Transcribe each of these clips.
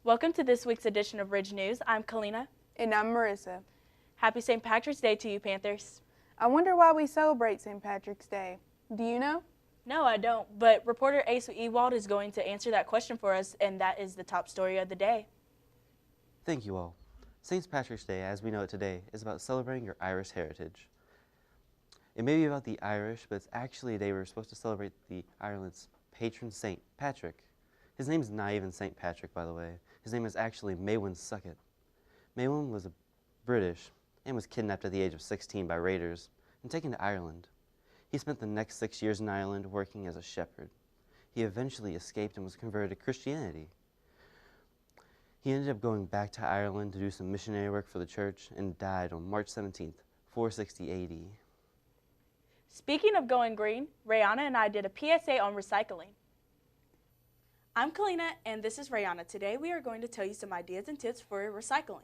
Welcome to this week's edition of Ridge News. I'm Kalina. And I'm Marissa. Happy St. Patrick's Day to you, Panthers. I wonder why we celebrate St. Patrick's Day. Do you know? No, I don't, but reporter Asa Ewald is going to answer that question for us, and that is the top story of the day. Thank you all. St. Patrick's Day, as we know it today, is about celebrating your Irish heritage. It may be about the Irish, but it's actually a day we're supposed to celebrate Ireland's patron saint, Patrick. His name is not even St. Patrick, by the way. His name is actually Maewyn Succat. Maewyn was British and was kidnapped at the age of 16 by raiders and taken to Ireland. He spent the next 6 years in Ireland working as a shepherd. He eventually escaped and was converted to Christianity. He ended up going back to Ireland to do some missionary work for the church and died on March 17th, 460 AD. Speaking of going green, Rihanna and I did a PSA on recycling. I'm Kalina, and this is Rihanna. Today we are going to tell you some ideas and tips for recycling.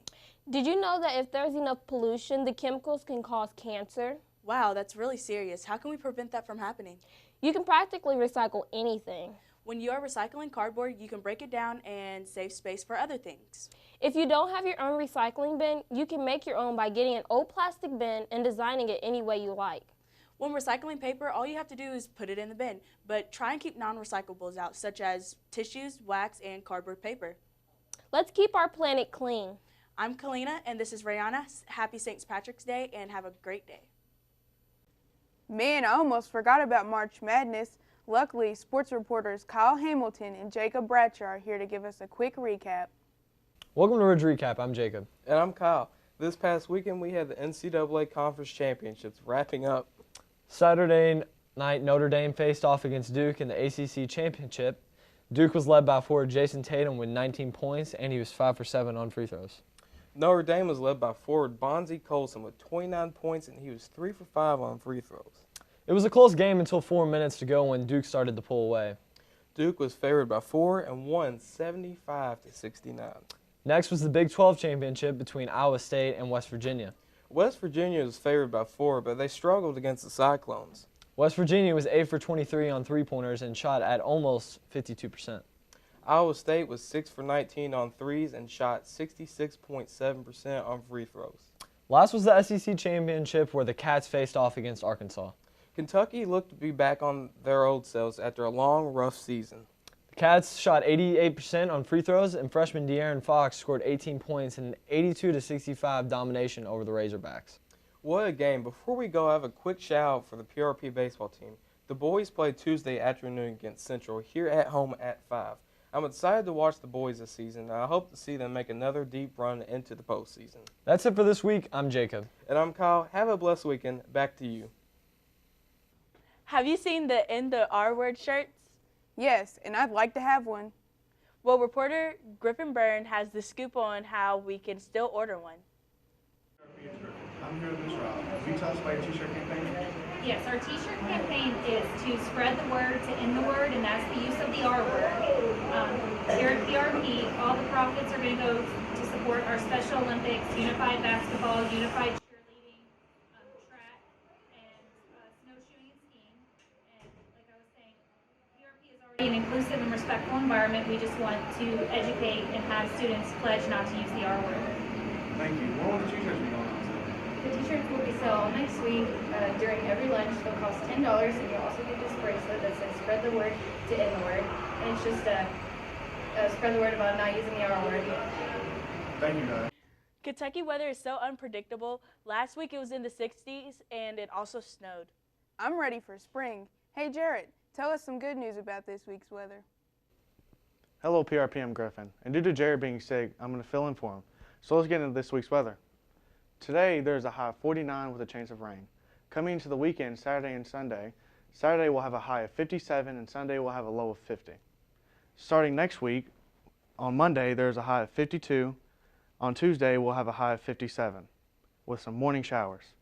Did you know that if there's enough pollution, the chemicals can cause cancer? Wow, that's really serious. How can we prevent that from happening? You can practically recycle anything. When you are recycling cardboard, you can break it down and save space for other things. If you don't have your own recycling bin, you can make your own by getting an old plastic bin and designing it any way you like. When recycling paper, all you have to do is put it in the bin, but try and keep non-recyclables out, such as tissues, wax, and cardboard paper. Let's keep our planet clean. I'm Kalina, and this is Rihanna. Happy St. Patrick's Day, and have a great day. Man, I almost forgot about March Madness. Luckily, sports reporters Kyle Hamilton and Jacob Bradshaw are here to give us a quick recap. Welcome to Ridge Recap. I'm Jacob. And I'm Kyle. This past weekend we had the NCAA Conference Championships wrapping up. Saturday night, Notre Dame faced off against Duke in the ACC Championship. Duke was led by forward Jason Tatum with 19 points, and he was 5 for 7 on free throws. Notre Dame was led by forward Bonzie Colson with 29 points, and he was 3 for 5 on free throws. It was a close game until 4 minutes to go when Duke started to pull away. Duke was favored by 4 and won 75-69. Next was the Big 12 Championship between Iowa State and West Virginia. West Virginia was favored by 4, but they struggled against the Cyclones. West Virginia was 8 for 23 on three-pointers and shot at almost 52%. Iowa State was 6 for 19 on threes and shot 66.7% on free throws. Last was the SEC Championship where the Cats faced off against Arkansas. Kentucky looked to be back on their old selves after a long, rough season. The Cats shot 88% on free throws, and freshman De'Aaron Fox scored 18 points in an 82-65 domination over the Razorbacks. What a game. Before we go, I have a quick shout-out for the PRP baseball team. The boys play Tuesday afternoon against Central here at home at 5. I'm excited to watch the boys this season, and I hope to see them make another deep run into the postseason. That's it for this week. I'm Jacob. And I'm Kyle. Have a blessed weekend. Back to you. Have you seen the In the R Word shirts? Yes, and I'd like to have one. Well, reporter Griffin Byrne has the scoop on how we can still order one. I'm here with Ms. Rob. Will you tell us about your t-shirt campaign? Yes, our t-shirt campaign is to spread the word, to end the word, and that's the use of the R word. Here at PRP, all the profits are going to go to support our Special Olympics, unified basketball, unified cheerleading, track, and snowshoeing and skiing. And like I was saying, PRP is already an inclusive and respectful environment. We just want to educate and have students pledge not to use the R word. Thank you. When will the t-shirts be going on to? The t-shirts will be sold next week during every lunch. They'll cost $10, and you'll also get this bracelet that says "Spread the word to end the word," and it's just spread the word about not using the R word. Thank you, guys. Kentucky weather is so unpredictable. Last week it was in the 60s, and it also snowed. I'm ready for spring. Hey, Jarrett, tell us some good news about this week's weather. Hello, PRP, I'm Griffin, and due to Jared being sick, I'm going to fill in for him. So let's get into this week's weather. Today, there's a high of 49 with a chance of rain. Coming into the weekend, Saturday and Sunday, Saturday will have a high of 57 and Sunday will have a low of 50. Starting next week, on Monday, there's a high of 52. On Tuesday, we'll have a high of 57 with some morning showers.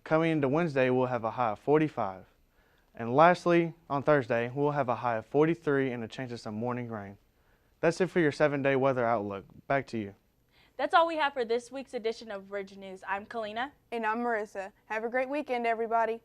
Coming into Wednesday, we'll have a high of 45. And lastly, on Thursday, we'll have a high of 43 and a chance of some morning rain. That's it for your 7-day weather outlook. Back to you. That's all we have for this week's edition of Ridge News. I'm Kalina. And I'm Marissa. Have a great weekend, everybody.